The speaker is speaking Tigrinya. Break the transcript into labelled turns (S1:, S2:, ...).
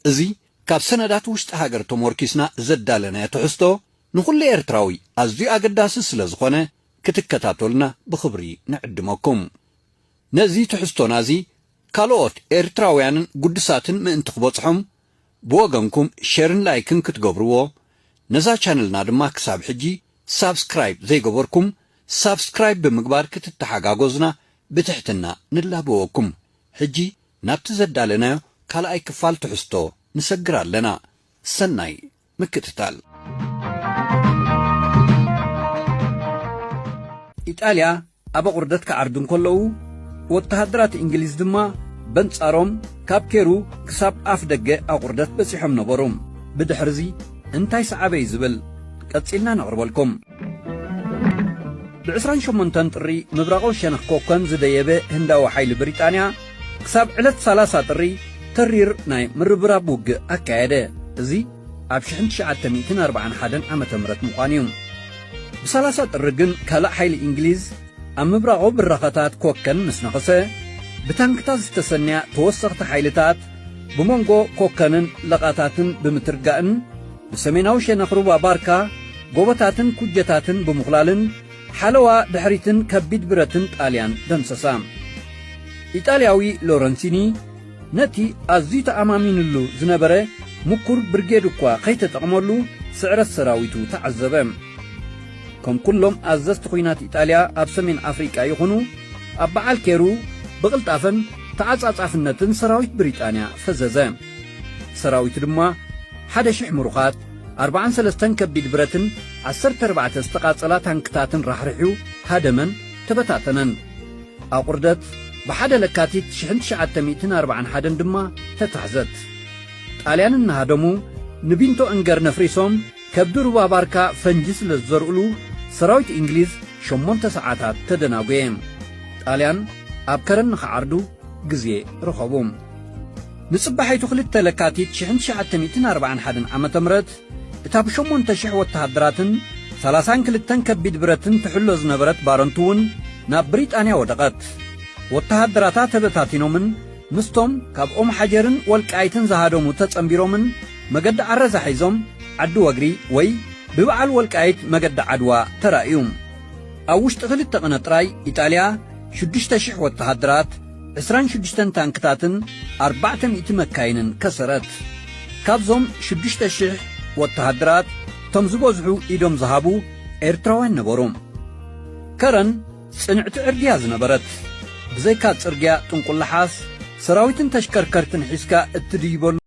S1: እዙ ካብ ሰነዳት ውሽጢ ሃገር ተሞርኪስና ዘዳለና ትሕዝቶ ንኹሉ ኤርትራዊ ኣዝዩ ኣገዳሲ ስለ ዝኾነ ክትከታተሉና ብኽብሪ ንዕድመኩም። ነዚ ትሕዝቶና እዚ ካልኦት ኤርትራውያንን ጉድሳትን ምእንቲ ክበጽሖም ብወገንኩም ሼርን ላይክን ክትገብርዎ ነዛ ቻነልና ድማ ክሳብ ሕጂ ሳብስክራይብ ዘይገበርኩም ሳብስክራይብ ብምግባር ክትተሓጋገዙና ብትሕትና ንላብወኩም። ሕጂ ናብቲ ዘዳለናዮ ካልኣይ ክፋል ትሕዝቶ ንሰግር ኣለና። ሰናይ ምክትታል። ኢጣልያ ኣብ ቁርደት ከዓርዱ እንከለዉ ወተሃደራት እንግሊዝ ድማ በንጻሮም ካብ ኬሩ ክሳብ ኣፍ ደገ ኣቁርደት በጺሖም ነበሩ። ብድሕርዚ እንታይ ሰዓበይ ዝብል ቀጺልና ነቕርበልኩም። ብ28 ጥሪ ምብራቕ ሸነኽ ኮከን ዝደየበ ህንዳዊ ሓይሊ ብሪጣንያ ክሳብ ዕለት 30 ጥሪ ተሪር ናይ ምርብራብ ውግእ ኣካየደ። እዚ ኣብ 1941 ዓመተ ምህረት ምዃኑ እዩ። ብ30 ጥሪ ግን ካልእ ሓይሊ እንግሊዝ ኣብ ምብራቕ ብራኸታት ኮከን ምስ ነኸሰ ብታንክታት ዝተሰንያ ተወሰኽቲ ሓይልታት ብመንጎ ኮከንን ለቓታትን ብምትርጋእን ብሰሜናዊ ሸነኽ ሩባ ባርካ ጎቦታትን ኩጀታትን ብምኽላልን ሓለዋ ድሕሪትን ከቢድ ብረትን ጣልያን ደምሰሳ። ኢጣልያዊ ሎረንሲኒ ነቲ ኣዝዩ ተኣማሚንሉ ዝነበረ ምኩር ብርጌድ እኳ ከይተጠቕመሉ ስዕረት ሰራዊቱ ተዓዘበ። ከም ኩሎም ኣዘዝቲ ኹይናት ኢጣልያ ኣብ ሰሜን ኣፍሪቃ ይኹኑ ኣብ በዓል ኬሩ ብቕልጣፈን ተዓጻጻፍነትን ሰራዊት ብሪጣንያ ፈዘዘ። ሰራዊቱ ድማ 1000 ምሩኻት 43 ከቢድ ብረትን 14 ዝተቓጸላ ታንክታትን ራሕርሑ ሃደመን ተበታተነን። ኣቁርደት ብሓደ ለካቲት 1941 ድማ ተታሕዘት። ጣልያን እናሃደሙ ንቢንቶ እንገር ነፍሪሶም ከብዲ ሩባ ባርካ ፈንጂ ስለ ዝዘርኡሉ ሰራዊት እንግሊዝ 8 ሰዓታት ተደናጐየ። ጣልያን ኣብ ከረን ንኸዓርዱ ግዜ ረኸቡ። ንጽባሐይቱ 2 ለካቲት 1941 ዓመተ ምህረት እታ ብ8000 ወተሃደራትን 32 ከቢድ ብረትን ትሕሎ ዝነበረት ባረንቱውን ናብ ብሪጣንያ ወደቐት። ወተሃደራታ ተበታቲኖምን ምስቶም ካብ ኦም ሓጀርን ወልቃይትን ዝሃደሙ ተጸምቢሮምን መገዲ ዓረዛ ሒዞም ዓዲ ወግሪ ወይ ብበዓል ወልቃይት መገዲ ዓድዋ ተራእዩ። ኣብ ውሽጢ 2 ቀነ ጥራይ ኢጣልያ 6000 ወተሃደራት 26 ታንክታትን 400 መካይንን ከሰረት። ካብዞም 6000 ወተሃደራት ቶም ዝበዝሑ ኢዶም ዝሃቡ ኤርትራውያን ነበሩ። ከረን ጽንዕቲ ዕርድያ ዝነበረት ብዘይካ ጽርግያ ጥንቁልሓስ ሰራዊትን ተሽከርከርትን ሒዝካ እትድይበሉ